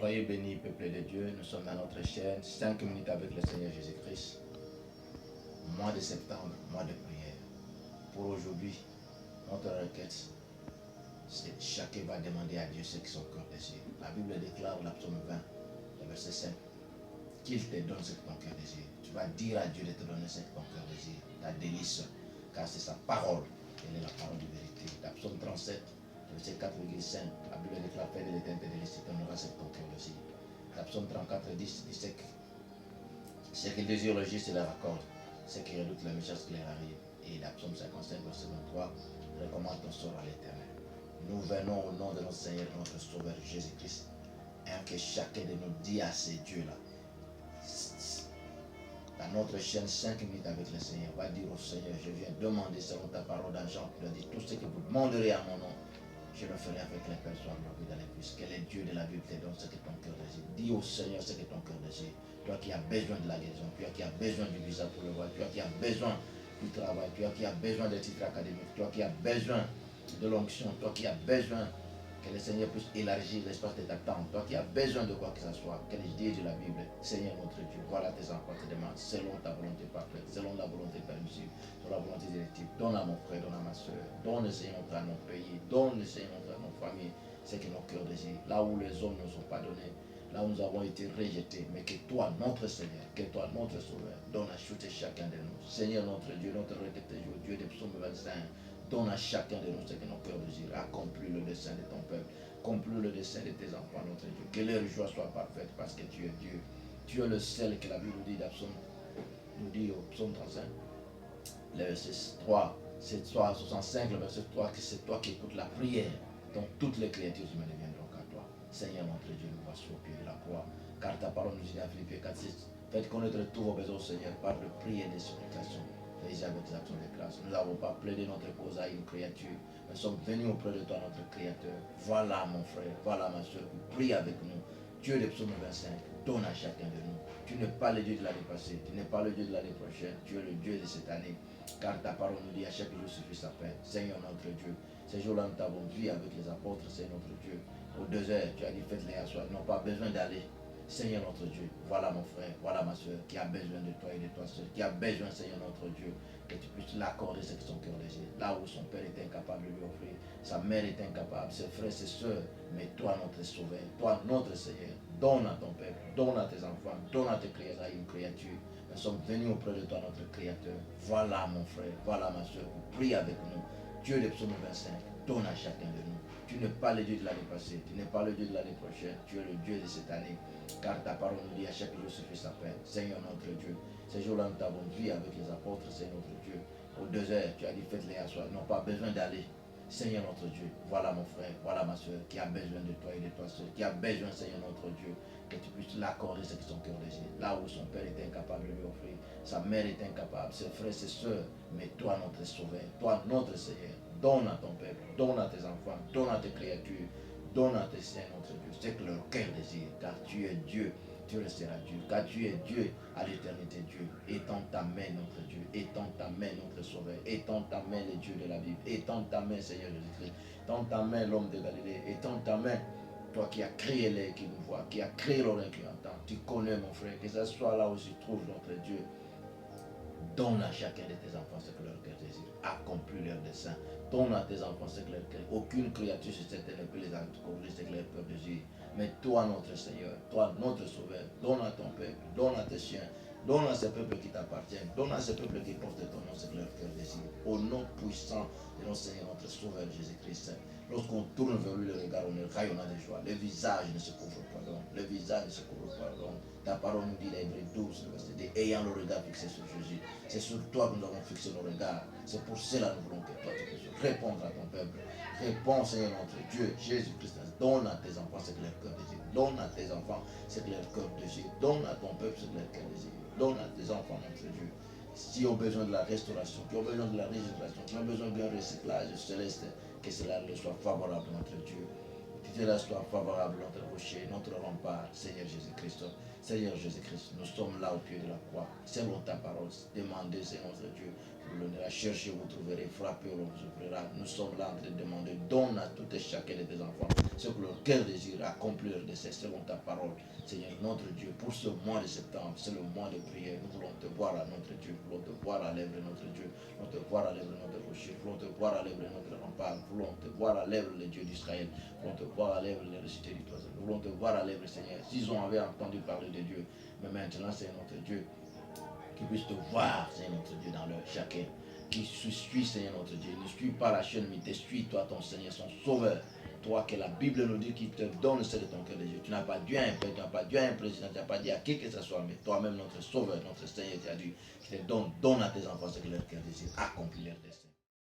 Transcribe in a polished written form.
Soyez bénis, peuple de Dieu. Nous sommes dans notre chaîne 5 minutes avec le Seigneur Jésus-Christ. Mois de septembre, mois de prière. Pour aujourd'hui, notre requête, c'est chacun va demander à Dieu ce que son cœur désire. La Bible déclare, la psaume 20, le verset 5, qu'il te donne ce que ton cœur désire. Tu vas dire à Dieu de te donner ce que ton cœur désire, ta délice, car c'est sa parole. Elle est la parole de vérité. La psaume 37, verset 4,5, la Bible déclare, Père de l'éternité, tu donneras ce que ton cœur désire. La psaume 34, 10, dit ce qu'il désire le juste, il le raccorde. Ce qui redoute la méchanceté, il arrive. Et la psaume 55, verset 23, recommande ton sort à l'éternel. Nous venons au nom de notre Seigneur, notre Sauveur Jésus-Christ, et que chacun de nous dit à ces dieux-là, dans notre chaîne 5 minutes avec le Seigneur, va dire au Seigneur, je viens demander selon ta parole dans Jean, tu as dit tout ce que vous demanderez à mon nom, je le ferai avec les personnes dans les puces. Que les dieux de la Bible te donnent ce que ton cœur désire. Dis au Seigneur ce que ton cœur désire. Toi qui as besoin de la guérison, toi qui as besoin du visa pour le voir, toi qui as besoin du travail, toi qui as besoin des titres académiques, toi qui as besoin de l'onction, toi qui as besoin que le Seigneur puisse élargir l'espace de ta tente, toi qui as besoin de quoi que ce soit, que les dieux de la Bible, Seigneur notre Dieu, voilà tes enfants te demandent selon ta volonté parfaite, selon la volonté permissive, selon la volonté directive. Donne à mon frère, donne à ma soeur, donne Seigneur à nos pays, donne Seigneur à nos familles, ce que nos cœurs désirent, là où les hommes ne sont pas donnés, là où nous avons été rejetés, mais que toi, notre Seigneur, que toi, notre Sauveur, donne à chacun de nous. Seigneur notre Dieu, notre requête, Dieu des psaumes 25, donne à chacun de nous ce que nos cœurs désirent. Accomplis le dessein de ton peuple. Accomplis le dessein de tes enfants, notre Dieu. Que leur joie soit parfaite parce que tu es Dieu. Tu es le seul que la Bible dit nous dit au psaume 35, le verset 3, c'est 65, le verset 3, que c'est toi qui écoutes la prière. Donc toutes les créatures humaines viendront à toi. Seigneur notre Dieu, nous voici au pied de la croix. Car ta parole nous dit dans Philippiens 4, 6, faites connaître tous vos besoins au Seigneur par de prières et des supplications. Avec des actions de grâce. Nous n'avons pas plaidé notre cause à une créature. Nous sommes venus auprès de toi, notre Créateur. Voilà mon frère, voilà ma soeur, prie avec nous. Dieu des psaumes 25, donne à chacun de nous. Tu n'es pas le Dieu de l'année passée, tu n'es pas le Dieu de l'année prochaine, tu es le Dieu de cette année. Car ta parole nous dit à chaque jour suffit sa peine. Seigneur notre Dieu, ces jours-là nous t'avons vu avec les apôtres, c'est notre Dieu. Au désert, tu as dit faites-les asseoir, ils n'ont pas besoin d'aller. Seigneur notre Dieu, voilà mon frère, voilà ma soeur qui a besoin de toi et de toi seul, qui a besoin, Seigneur notre Dieu, que tu puisses l'accorder ce que son cœur désire. Là où son père est incapable de lui offrir, sa mère est incapable, ses frères, ses soeurs, mais toi notre sauveur, toi notre Seigneur, donne à ton peuple, donne à tes enfants, donne à tes créatures, à une créature. Nous sommes venus auprès de toi, notre Créateur. Voilà mon frère, voilà ma soeur, prie avec nous. Dieu des psaumes 25, donne à chacun de nous. Tu n'es pas le Dieu de l'année passée, tu n'es pas le Dieu de l'année prochaine, tu es le Dieu de cette année. Car ta parole nous dit à chaque jour suffit sa peine. Seigneur notre Dieu, ces jours-là nous t'avons vu avec les apôtres, c'est notre Dieu. Au désert, tu as dit faites-les asseoir, ils n'ont pas besoin d'aller. Seigneur notre Dieu, voilà mon frère, voilà ma soeur qui a besoin de toi et de toi seul, qui a besoin, Seigneur notre Dieu, que tu puisses l'accorder ce que son cœur désire. Là où son père est incapable de lui offrir, sa mère est incapable, ses frères, ses soeurs, mais toi notre sauveur, toi notre Seigneur, donne à ton peuple, donne à tes enfants, donne à tes créatures, donne à tes saints, notre Dieu, c'est que leur cœur désire, car tu es Dieu, tu resteras Dieu, car tu es Dieu à l'éternité, Dieu. Étends ta main, notre Dieu, étends ta main, notre Sauveur, étends ta main, les dieux de la Bible, étends ta main, Seigneur Jésus-Christ, étends ta main, l'homme de Galilée, étends ta main, toi qui as créé l'air qui nous voit, qui as créé l'oreille qui entend, tu connais mon frère, que ce soit là où se trouve notre Dieu. Donne à chacun de tes enfants ce que leur cœur désire. Accomplis leur dessein. Donne à tes enfants ce que leur cœur. Aucune créature sur cette terre ne peut les accomplir ce que leur cœur désire. Mais toi, notre Seigneur, toi, notre Sauveur, donne à ton peuple, donne à tes chiens, donne à ces peuples qui t'appartiennent, donne à ces peuples qui portent ton nom ce que leur cœur désire. Au nom puissant de notre Seigneur, notre Sauveur Jésus-Christ. Lorsqu'on tourne vers lui le regard, on est rayonnant de joie. Le visage ne se couvre pas d'ombre. Le visage ne se couvre pas d'ombre. Ta parole nous dit, l'Hébreu 12, verset 2, ayant le regard fixé sur Jésus. C'est sur toi que nous avons fixé nos regards. C'est pour cela que nous voulons que toi tu puisses répondre à ton peuple. Réponds, Seigneur notre Dieu, Jésus-Christ. Donne à tes enfants ce que leur cœur désire. Donne à tes enfants ce que leur cœur désire. Donne à ton peuple ce que leur cœur désire. Donne à tes enfants, notre Dieu, qui ont besoin de la restauration, qui ont besoin de la régénération, qui ont besoin d'un recyclage céleste, que cela leur soit favorable, notre Dieu. Que cela soit favorable, notre rocher, notre rempart, Seigneur Jésus-Christ. Seigneur Jésus-Christ, nous sommes là au pied de la croix. Selon ta parole, demandez, Seigneur notre Dieu, vous l'honneur, cherchez, vous trouverez, frappez, on vous ouvrira. Nous sommes là en train de demander, donne à tout et chacun de tes enfants ce que leur cœur désire, accomplir leur dessein selon ta parole. Seigneur notre Dieu, pour ce mois de septembre, c'est le mois de prière. Nous voulons te voir à notre Dieu, nous voulons te voir à l'œuvre notre Dieu, nous voulons te voir à l'œuvre notre rocher, nous voulons te voir à l'œuvre notre rempart, nous voulons te voir à l'œuvre le Dieu d'Israël, nous voulons te voir à l'œuvre les cités du Toison, nous voulons te voir à l'œuvre, Seigneur. S'ils avaient entendu parler de Dieu, mais maintenant, c'est notre Dieu, qu'ils puissent te voir, Seigneur notre Dieu, dans leur chacun, qui suit, Seigneur notre Dieu, ne suit pas la chaîne, mais te suit, toi, ton Seigneur, son sauveur. Toi que la Bible nous dit qu'il te donne celle de ton cœur de Dieu. Tu n'as pas Dieu à un père, tu n'as pas Dieu à un président, tu n'as pas dit à qui que ce soit, mais toi-même, notre sauveur, notre Seigneur, tu as dit qu'il te donne à tes enfants ce que leur cœur désire, accomplir leur destin.